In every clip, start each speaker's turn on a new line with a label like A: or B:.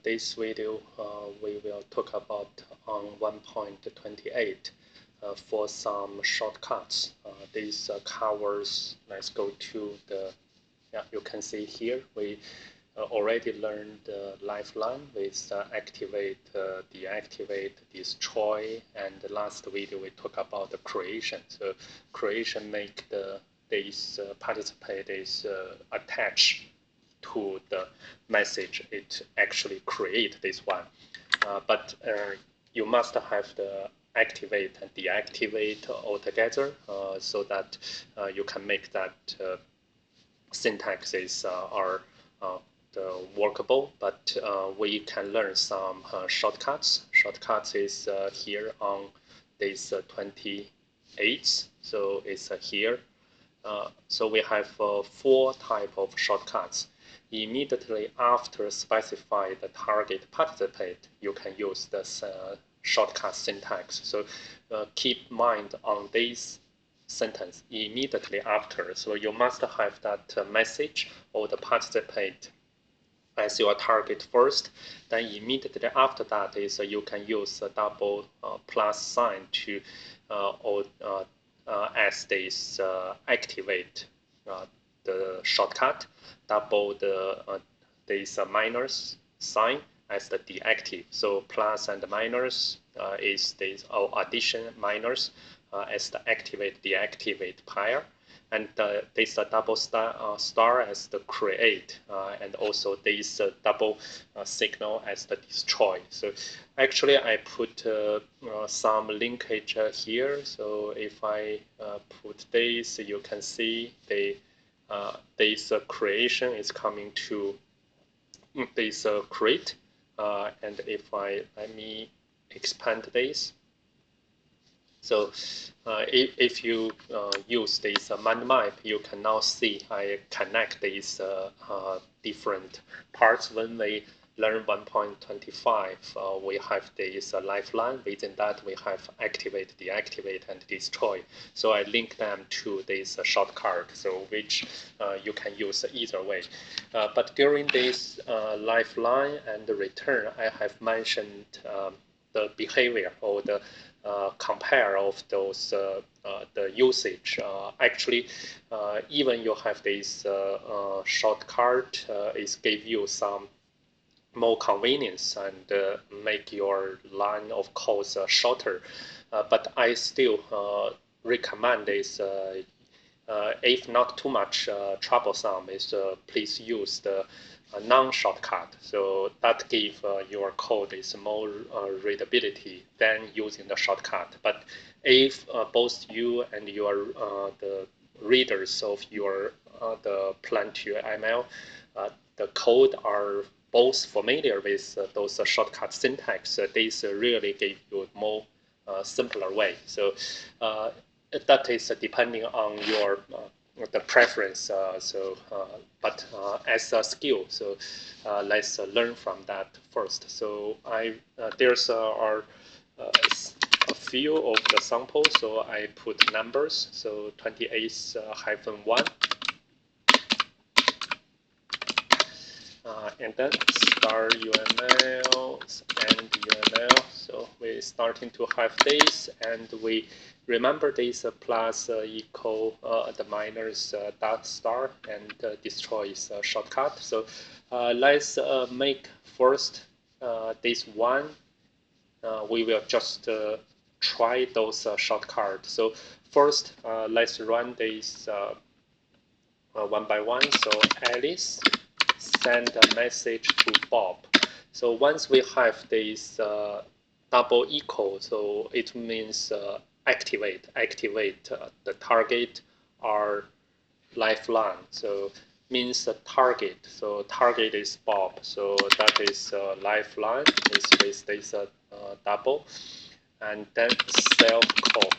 A: this video we will talk about on 1.28 for some shortcuts. This covers, let's go to the, you can see here, we already learned the lifeline with activate, deactivate, destroy, and the last video we talk about the creation. So creation make this participant is attached to the message it actually create this one. But you must have the activate and deactivate altogether so that you can make that syntaxes are workable, but we can learn some shortcuts. Shortcuts is here on this 28th, so it's here. So we have 4 types of shortcuts. Immediately after specify the target participant, you can use this shortcut syntax. So keep mind on this sentence immediately after. So you must have that message or the participant as your target first. Then immediately after that is you can use a double plus sign to as this activate the shortcut, double this minus sign as the deactive. So plus and minus is this addition minus as the activate deactivate pair, and this double star as the create, and also this double signal as the destroy. So actually I put some linkage here. So if I put this, you can see this creation is coming to this create, and if let me expand this. So if you use this mind map, you can now see I connect these different parts. When we learn 1.25, we have this lifeline. Within that, we have activate, deactivate, and destroy. So I link them to this shortcut, so which you can use either way. But during this lifeline and the return, I have mentioned the behavior or the compare of those the usage. Actually, even you have this shortcut, it give you some more convenience and make your line of code shorter. But I still recommend this. If not too much troublesome, is please use the non-shortcut. So that give your code is more readability than using the shortcut. But if both you and your the readers of your the PlantUML, the code are both familiar with those shortcut syntax, this really give you a more simpler way. So that is depending on your the preference. But as a skill, so let's learn from that first. So there's are a few of the samples. So I put numbers. So 28-1. And then start UML and UML. So we're starting to have this, and we remember this plus equal the minus dot star, and destroy is a shortcut. So let's make first this one. We will just try those shortcuts. So first, let's run this one by one. So Alice, send a message to Bob. So once we have this double equal, so it means activate the target or lifeline. So means the target. So target is Bob. So that is lifeline is with this double, and then self call.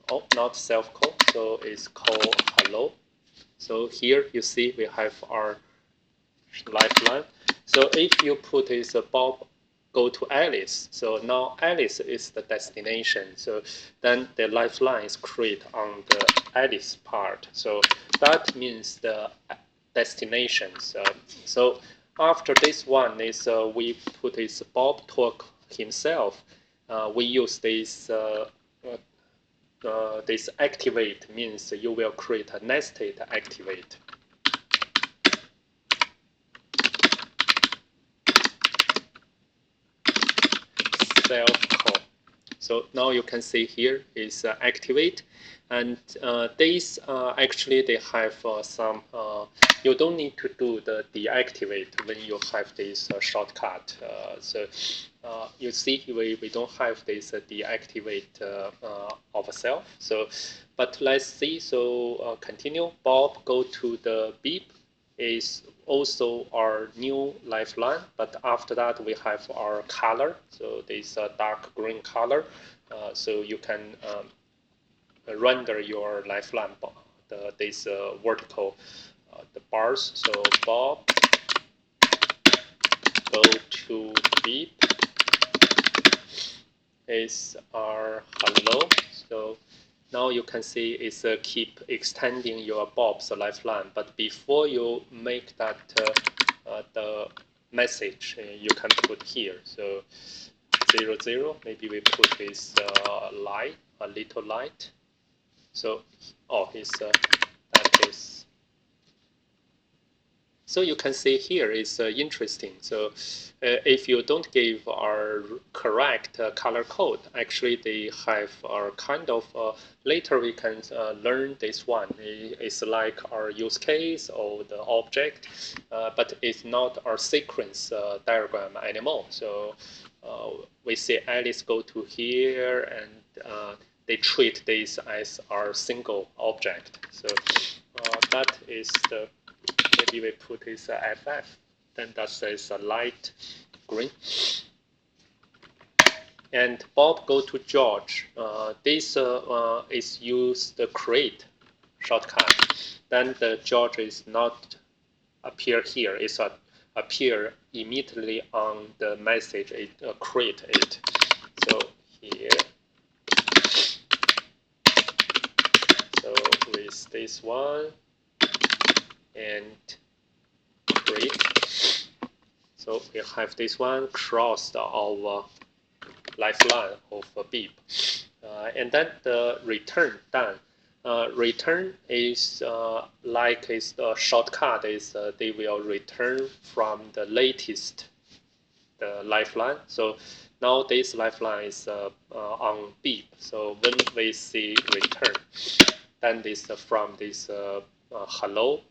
A: Oh, not self call. So it's call hello. So here you see we have our lifeline. So if you put is Bob go to Alice, so now Alice is the destination. So then the lifeline is created on the Alice part. So that means the destinations. So after this one is we put this Bob talk himself. We use this this activate means you will create a nested activate. Self call. So now you can see here is activate, and these actually they have some. You don't need to do the deactivate when you have this shortcut. So you see we don't have this deactivate of self. So, but let's see. So continue. Bob go to the beep is also our new lifeline, but after that we have our color. So this dark green color. So you can render your lifeline, this vertical the bars. So Bob go to beep is our hello. So now you can see it's keep extending your Bob's lifeline. But before you make that the message, you can put here. So 00, maybe we put this light, a little light. So it's that is. So you can see here is interesting. So if you don't give our correct color code, actually they have our kind of, later we can learn this one. It's like our use case or the object, but it's not our sequence diagram anymore. So we see Alice go to here and they treat this as our single object. So that is the, maybe we put this FF, then that says light green. And Bob go to George. This is used the create shortcut. Then the George is not appear here. It's appear immediately on the message. It create it. So here. So with this one and create. So we have this one crossed our lifeline of a beep. And then the return done. Return is like is the shortcut is they will return from the latest the lifeline. So now this lifeline is on beep. So when we see return, then this from this hello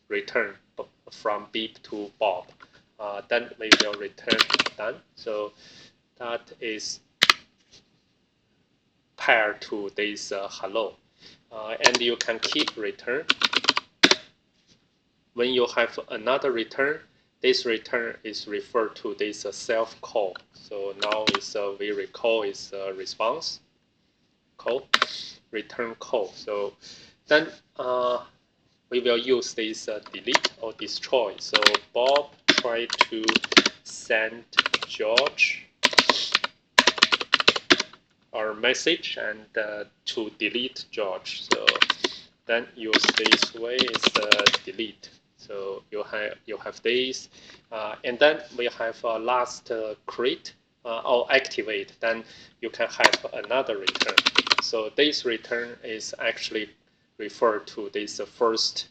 A: return from beep to Bob. Then we will return done. So that is paired to this hello. And you can keep return. When you have another return, this return is referred to this self call. So now is we recall is response call, return call. So then we will use this delete or destroy. So Bob try to send George our message and to delete George. So then use this way is delete. So you have this, and then we have last create or activate. Then you can have another return. So this return is actually referred to this first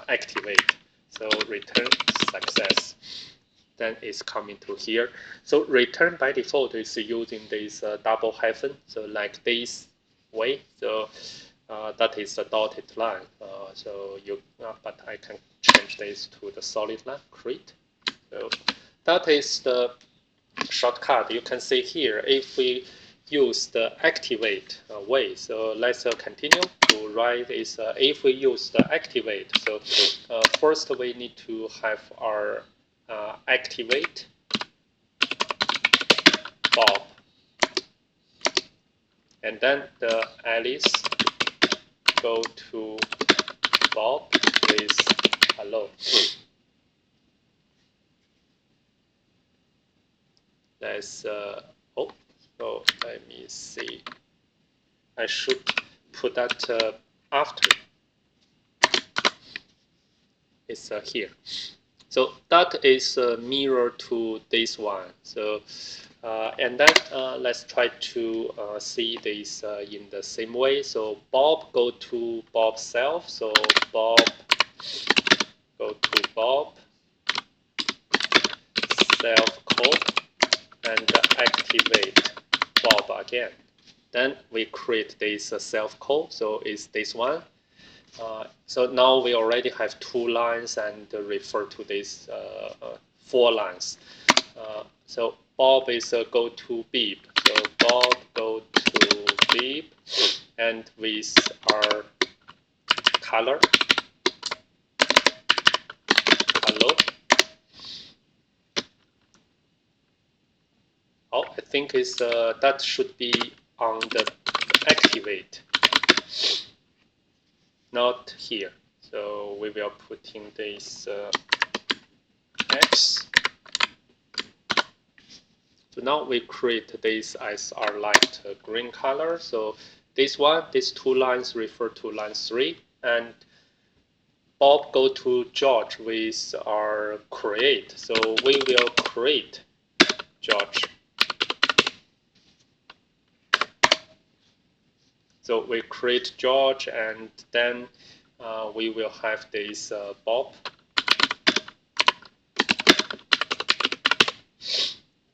A: activate. So return success. Then it's coming to here. So return by default is using this double hyphen. So like this way. So that is a dotted line. So you, but I can change this to the solid line. Create. So that is the shortcut. You can see here if we use the activate way. So let's continue to write is if we use the activate. So first we need to have our activate Bob, and then the Alice go to Bob with hello. Let's so let me see. I should put that after. It's here. So that is mirror to this one. So and then let's try to see this in the same way. So Bob go to Bob self. So Bob go to Bob self code and activate Bob again. Then we create this self code. So it's this one. So now we already have 2 lines and refer to these 4 lines. So Bob is go to Beep. So Bob go to Beep, and with our color, hello. Oh, I think is that should be on the activate, not here. So we will put in this X. So now we create this as our light green color. So this one, these 2 lines refer to line 3, and Bob go to George with our create. So we will create George. So we create George, and then we will have this Bob.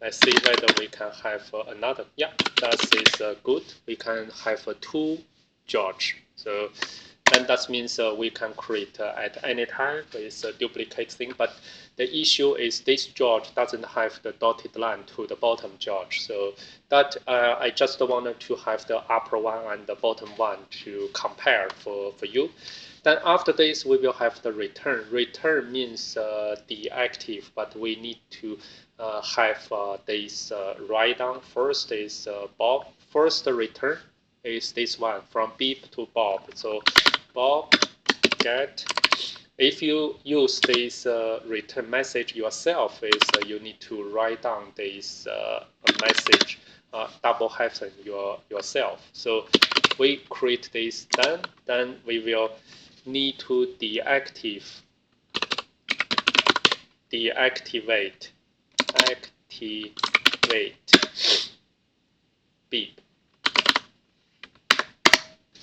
A: Let's see whether we can have another. Yeah, that is good. We can have 2 George. So then that means we can create at any time with a duplicate thing. But the issue is this George doesn't have the dotted line to the bottom George. So that I just wanted to have the upper one and the bottom one to compare for you. Then after this, we will have the return. Return means deactive, but we need to have this write down. First is Bob. First return is this one, from Beep to Bob. So Bob get. If you use this return message yourself, is you need to write down this message double hyphen yourself. So we create this done. Then we will need to deactivate Beep.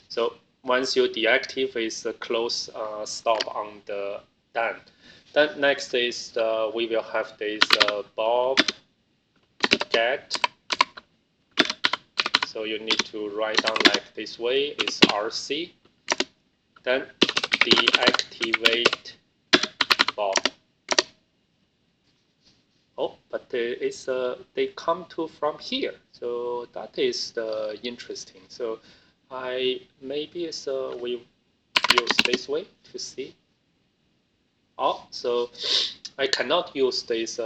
A: So once you deactivate, is close stop on the done. Then next is we will have this Bob get. So you need to write down like this way is RC. Then deactivate Bob. Oh, but it's they come to from here. So that is the interesting. So maybe it's we use this way to see. Oh, so I cannot use this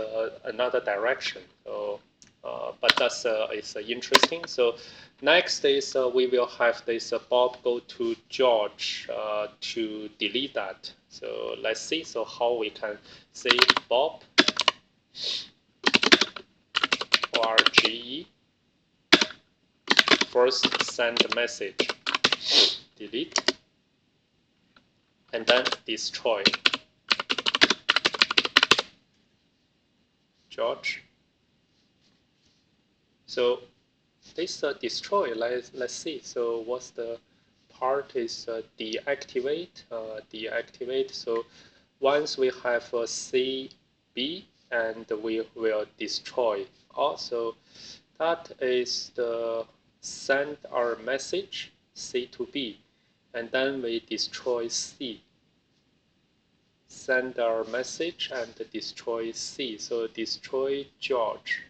A: another direction. So, but that's it's interesting. So next is we will have this Bob go to George to delete that. So let's see. So how we can say Bob ORGE. First send the message, delete, and then destroy George. So this destroy, let's see. So what's the part is deactivate, deactivate. So once we have a CB, and we will destroy. Also, that is the send our message C to B, and then we destroy C. Send our message and destroy C. So destroy George.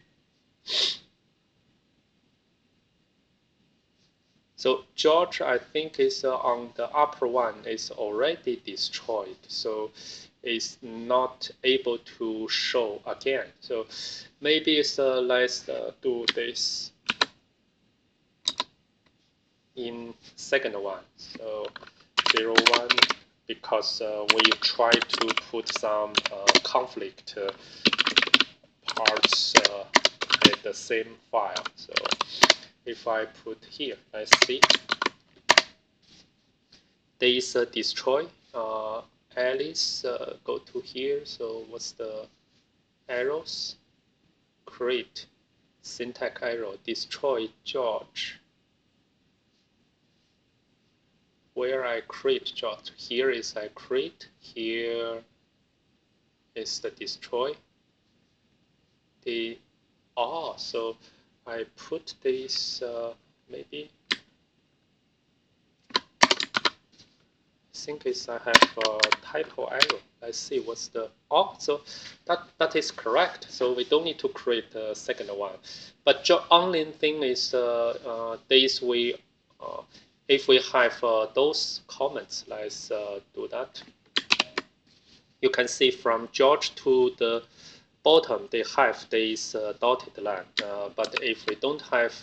A: So George, I think, is on the upper one, is already destroyed. So it's not able to show again. So maybe it's, let's do this in second one. So 0, 1, because we try to put some conflict parts in the same file. So if I put here, let's see, this destroy Alice, go to here. So what's the arrows? Create syntax error, destroy George. Where I create George? Here is I create. Here is the destroy. So I put this maybe. I think I have a typo error. Let's see what's the so that is correct. So we don't need to create the second one. But the only thing is this we if we have those comments, let's do that. You can see from George to the bottom they have this dotted line. But if we don't have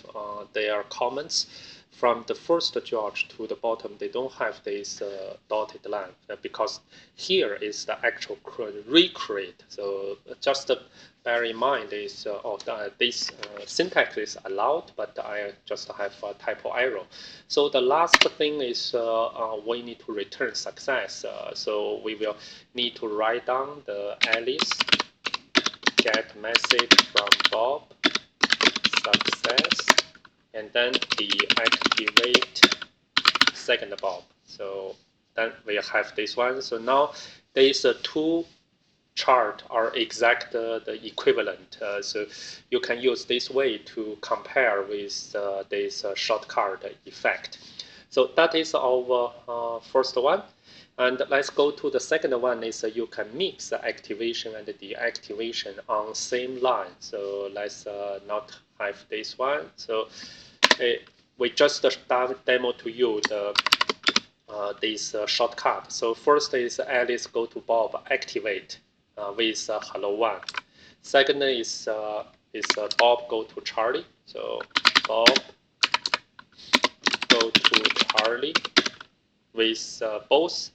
A: their comments, from the first George to the bottom, they don't have this dotted line because here is the actual recreate. So just bear in mind is this syntax is allowed, but I just have a typo error. So the last thing is we need to return success. So we will need to write down the Alice get message from Bob success, and then deactivate second Bob. So then we have this one. So now these two chart are exact the equivalent. So you can use this way to compare with this shortcut effect. So that is our first one. And let's go to the second one is you can mix the activation and the deactivation on same line. So let's not have this one. So we just demo to you the this shortcut. So first is Alice go to Bob activate with hello one. Second is Bob go to Charlie. So Bob go to Charlie with both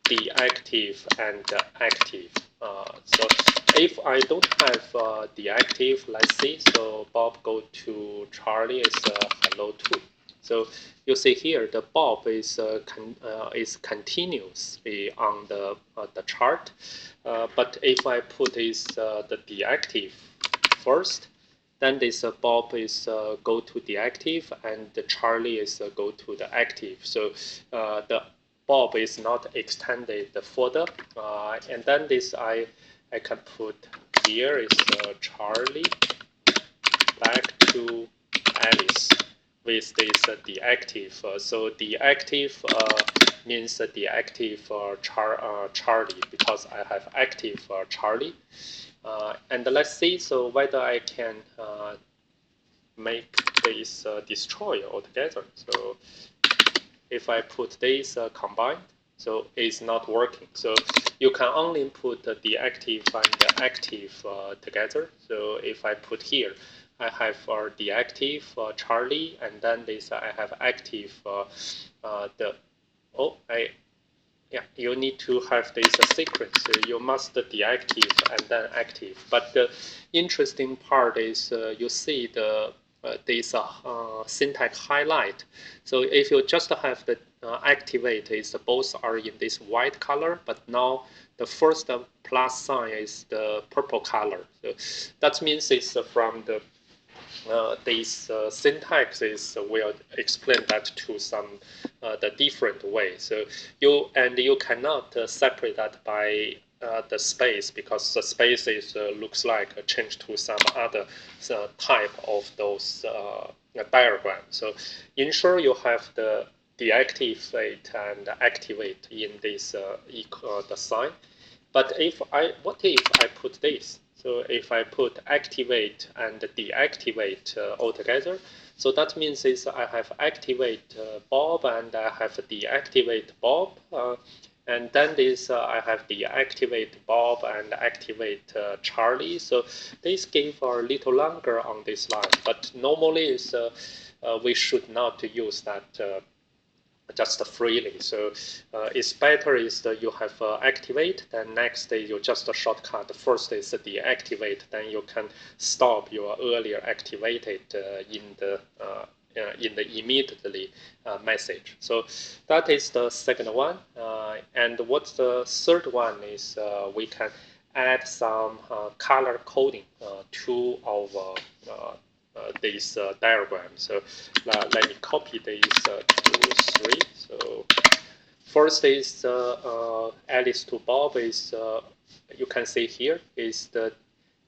A: deactive and active. So if I don't have deactive, let's see. So Bob go to Charlie is hello 2. So you see here the Bob is continuously on the chart. But if I put this the deactive first, then this Bob is go to deactive and the Charlie is go to the active. So the Bob is not extended further, and then this I can put here is Charlie back to Alice with this deactive. So deactive means deactive Charlie because I have active Charlie. And let's see so whether I can make this destroy altogether. So if I put this combined, so it's not working. So you can only put the active and the active together. So if I put here, I have the active Charlie, and then this I have active you need to have this sequence. So you must deactive and then active. But the interesting part is you see the this syntax highlight. So if you just have the activate, is both are in this white color, but now the first plus sign is the purple color. So that means it's from the this syntax is will explain that to some the different way. So you cannot separate that by the space because the space is looks like a change to some other type of those diagram. So ensure you have the deactivate and activate in this the sign. But what if I put this? So if I put activate and deactivate all together, so that means is I have activate Bob and I have deactivate Bob, and then this I have deactivate Bob and activate Charlie. So this give a little longer on this line, but normally is we should not use that. Just freely. So it's better is that you have activate, then next is you just shortcut. First is deactivate, then you can stop your earlier activated in the in the immediately message. So that is the second one. And what's the third one is we can add some color coding to our this diagram. So let me copy this to 3. So first is Alice to Bob is you can see here is the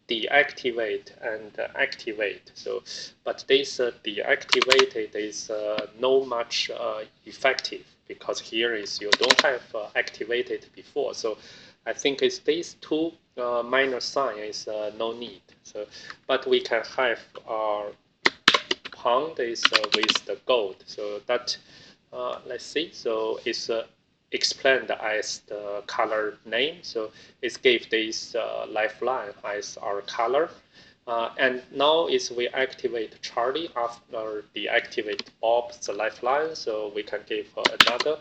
A: deactivate and activate. So, but this deactivated is no much effective because here is you don't have activated before. So, I think it's these two minor sign is no need. So, but we can have our pound is with the gold. So that let's see. So it's explained as the color name. So it gave this lifeline as our color. And now is we activate Charlie after deactivate Bob's lifeline. So we can give another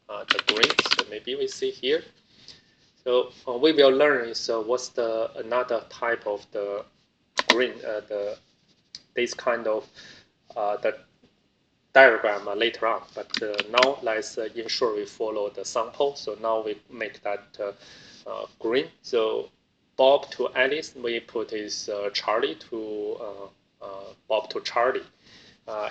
A: the green. So maybe we see here. So we will learn is what's the another type of the green this kind of the diagram later on. But now let's ensure we follow the sample. So now we make that green. So Bob to Alice, we put is Charlie to Bob to Charlie.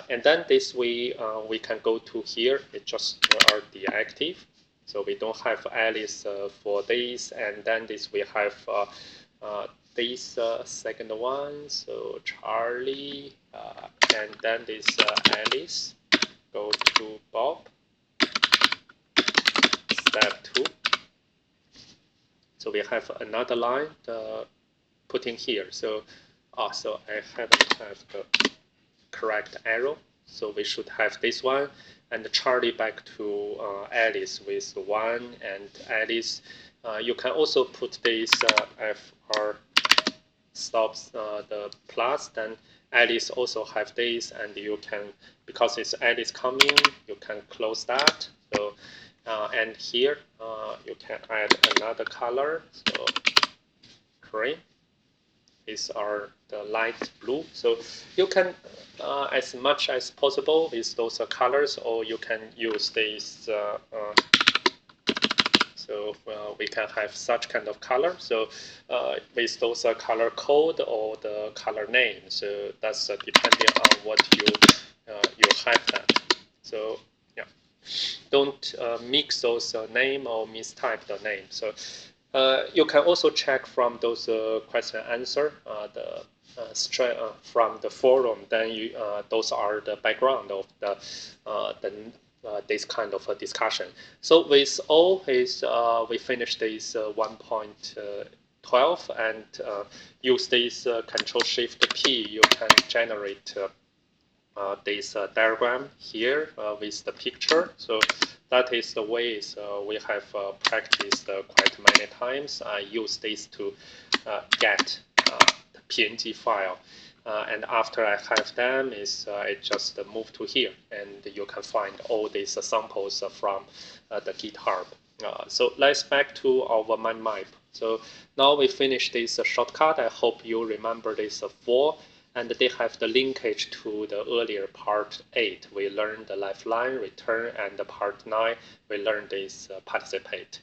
A: And then this we can go to here. It just are deactive. So we don't have Alice for this. And then this we have this second one, so Charlie, and then this Alice, go to Bob, step 2. So we have another line putting here. So, so I haven't have the correct arrow. So we should have this one, and Charlie back to Alice with 1, and Alice. You can also put this FR stops the plus, then Alice also have this, and you can, because it's Alice coming, you can close that. So and here you can add another color. So green is the light blue. So you can as much as possible with those colors, or you can use this. So we can have such kind of color. So with those color code or the color name. So that's depending on what you have that. So yeah, don't mix those name or mistype the name. So you can also check from those question answer from the forum. Then you those are the background of the this kind of a discussion. So with all is we finished this 1.12 and use this Control Shift P. You can generate this diagram here with the picture. So that is the ways we have practiced quite many times. I use this to get the PNG file. And after I have them, I just move to here, and you can find all these samples from the GitHub. So let's back to our mind map. So now we finish this shortcut. I hope you remember this 4, and they have the linkage to the earlier part 8. We learned the lifeline, return, and the part 9 we learned this participate.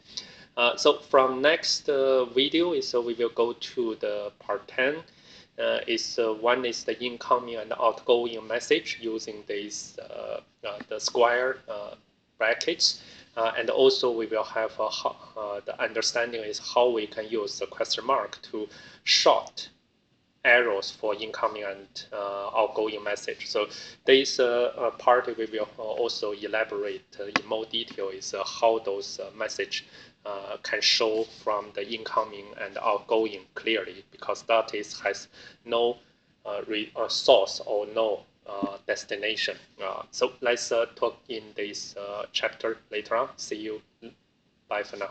A: So from next video we will go to the part 10. One is the incoming and outgoing message using this the square brackets, and also we will have the understanding is how we can use the question mark to short arrows for incoming and outgoing message. So this part we will also elaborate in more detail is how those message can show from the incoming and outgoing clearly, because that has no source or no destination. So let's talk in this chapter later on. See you. Bye for now.